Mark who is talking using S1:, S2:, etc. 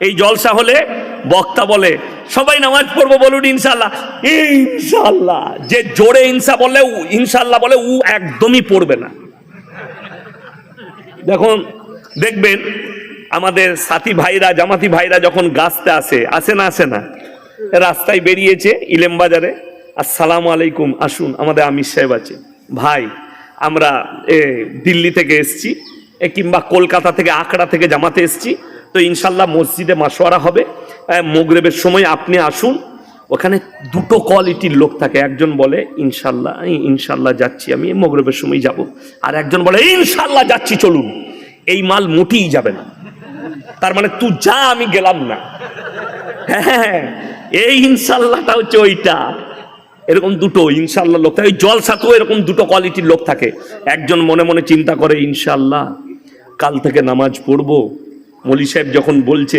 S1: এই জলসা হলে বক্তা বলে সবাই নামাজ পড়বো, বলুন ইনশাআল্লাহ। ইনশাআল্লাহ যে জোরে ইনশাআল্লাহ বলে ও একদমই পড়বে না। দেখবেন আমাদের সাথী ভাইরা, জামাতি ভাইরা যখন গাছতে আসে না, রাস্তায় বেরিয়েছে ইলেম বাজারে, আসসালামু আলাইকুম, আসুন আমাদের আমির সাহেব আছে, ভাই আমরা দিল্লি থেকে এসছি, কিংবা কলকাতা থেকে, আকড়া থেকে জামাতে এসছি, তো ইনশাল্লাহ মসজিদে মাশওয়ারা হবে, মাগরিবের সময় আপনি আসুন। ওখানে দুটো কোয়ালিটির লোক থাকে, একজন বলে ইনশাল্লাহ যাচ্ছি, আমি মাগরিবের সময় যাব, আর একজন বলে ইনশাল্লাহ যাচ্ছি চলুন। এই মাল মোটেই যাবে না, তার মানে তুই যা আমি গেলাম না। হ্যাঁ, এই ইনশাল্লাহটা হচ্ছে ওইটা। এরকম দুটো ইনশাল্লাহ লোক থাকে, ওই জলসাতেও এরকম দুটো কোয়ালিটির লোক থাকে। একজন মনে মনে চিন্তা করে ইনশাল্লাহ কাল থেকে নামাজ পড়বো, মৌলী সাহেব যখন বলছে